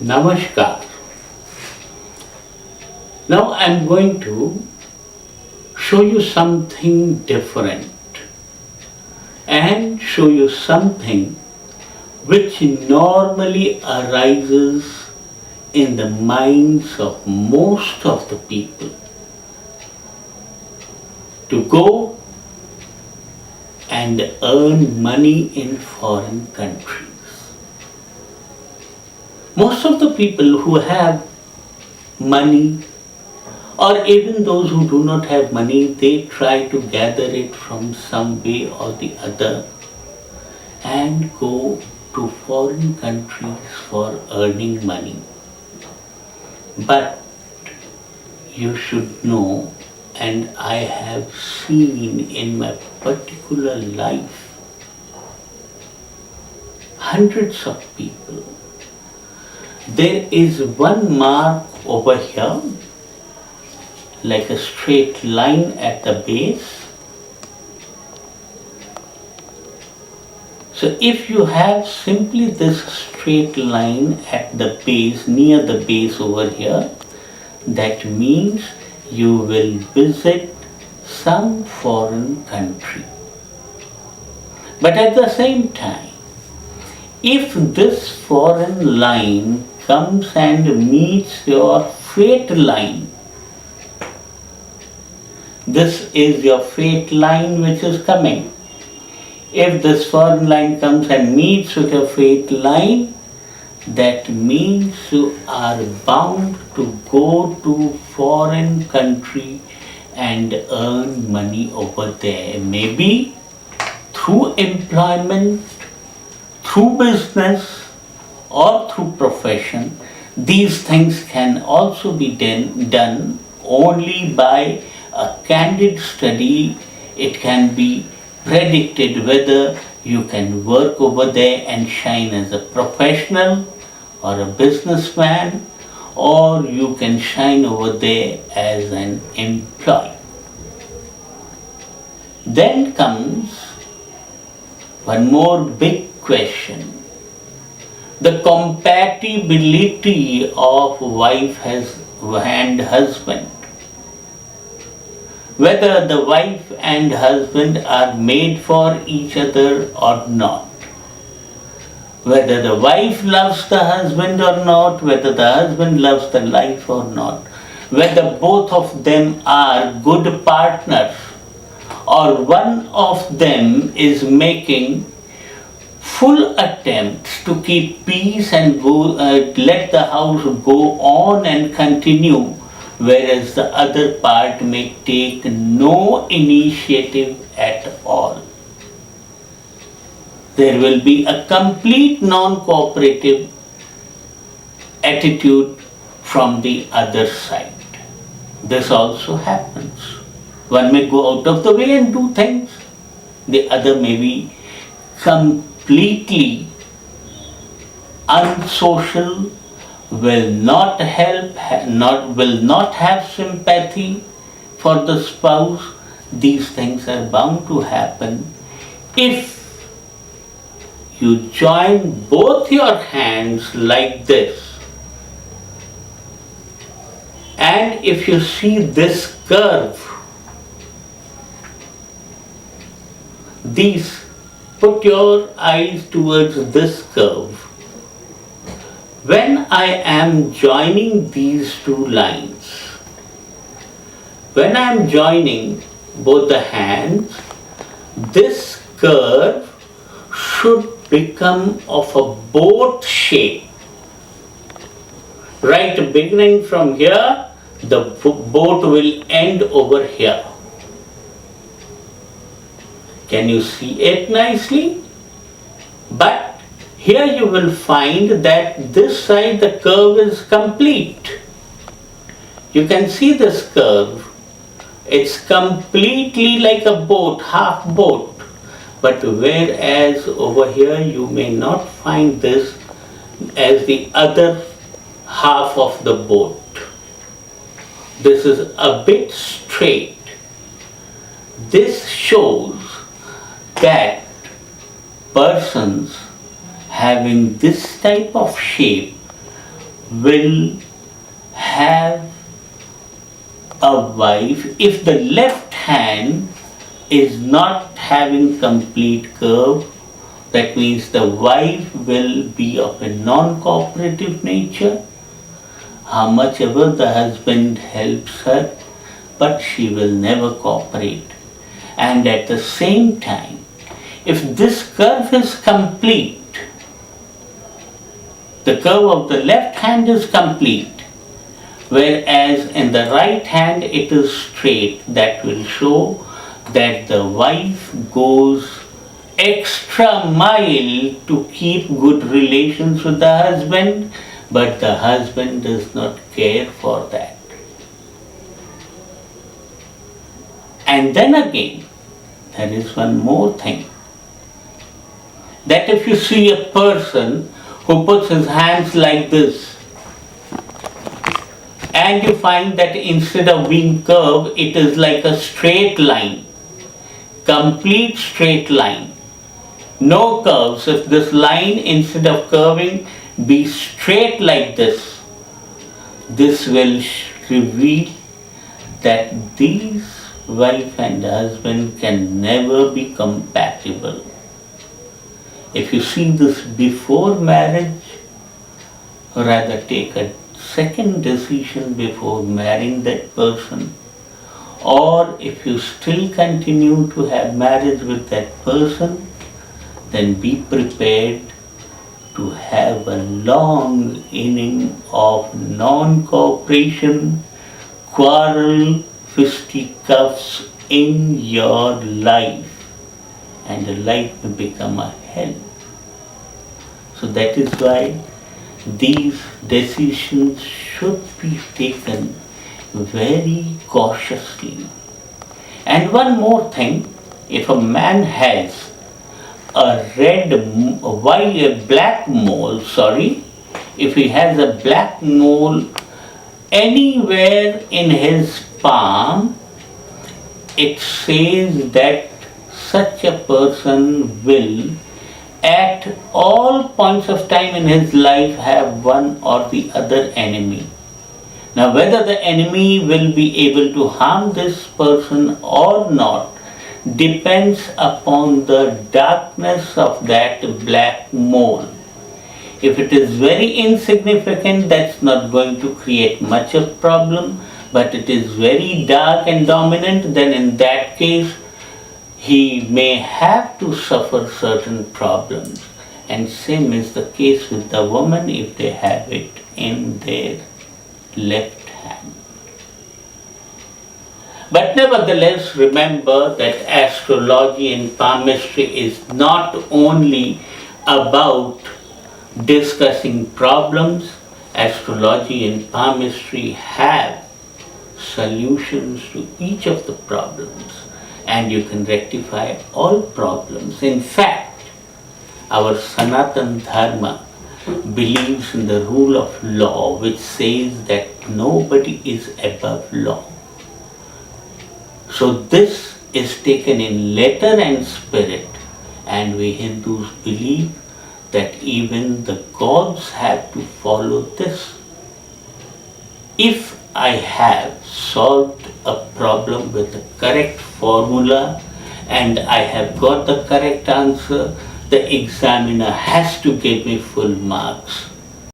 Namaskar. Now I'm going to show you something different and show you something which normally arises in the minds of most of the people to go and earn money in foreign countries. Most of the people who have money, or even those who do not have money, they try to gather it from some way or the other and go to foreign countries for earning money. But you should know, and I have seen in my particular life, hundreds of people. There is one mark over here, like a straight line at the base. So if you have simply this straight line at the base, near the base over here, that means you will visit some foreign country. But at the same time, if this foreign line comes and meets your fate line, this is your fate line which is coming. If this foreign line comes and meets with your fate line, that means you are bound to go to foreign country and earn money over there. Maybe through employment, through business, or through profession. These things can also be done only by a candid study. It can be predicted whether you can work over there and shine as a professional or a businessman, or you can shine over there as an employee. Then comes one more big question. The compatibility of wife and husband. Whether the wife and husband are made for each other or not. Whether the wife loves the husband or not, whether the husband loves the wife or not. Whether both of them are good partners or one of them is making full attempts to keep peace and let the house go on and continue, whereas the other part may take no initiative at all. There will be a complete non-cooperative attitude from the other side. This also happens. One may go out of the way and do things. The other may be completely unsocial, will not help, will not have sympathy for the spouse. These things are bound to happen if you join both your hands like this, and if you see this curve, put your eyes towards this curve. When I am joining these two lines, when I am joining both the hands, this curve should become of a boat shape. Right, beginning from here, the boat will end over here. Can you see it nicely? But here you will find that this side the curve is complete. You can see this curve. It's completely like a boat, half boat. But whereas over here you may not find this as the other half of the boat. This is a bit straight. This shows that persons having this type of shape will have a wife if the left hand is not having complete curve. That means the wife will be of a non-cooperative nature. How much ever the husband helps her, but she will never cooperate. And at the same time, if this curve is complete, the curve of the left hand is complete, whereas in the right hand it is straight, that will show that the wife goes extra mile to keep good relations with the husband, but the husband does not care for that. And then again, there is one more thing. That if you see a person who puts his hands like this, and you find that instead of being curved, it is like a straight line, complete straight line, no curves. If this line, instead of curving, be straight like this will reveal that these wife and husband can never be compatible. If you see this before marriage, rather take a second decision before marrying that person, or if you still continue to have marriage with that person, then be prepared to have a long inning of non-cooperation, quarrel, fisticuffs in your life, and your life will become a hell. So that is why these decisions should be taken very cautiously. And one more thing, if a man has a black mole, if he has a black mole anywhere in his palm, it says that such a person will at all points of time in his life have one or the other enemy. Now whether the enemy will be able to harm this person or not depends upon the darkness of that black mole. If it is very insignificant, that's not going to create much of problem, but it is very dark and dominant, then in that case he may have to suffer certain problems. And same is the case with the woman if they have it in their left hand. But nevertheless, remember that astrology and palmistry is not only about discussing problems. Astrology and palmistry have solutions to each of the problems, and you can rectify all problems. In fact, our Sanatan Dharma believes in the rule of law, which says that nobody is above law. So this is taken in letter and spirit, and we Hindus believe that even the gods have to follow this. If I have solved a problem with the correct formula and I have got the correct answer, the examiner has to give me full marks.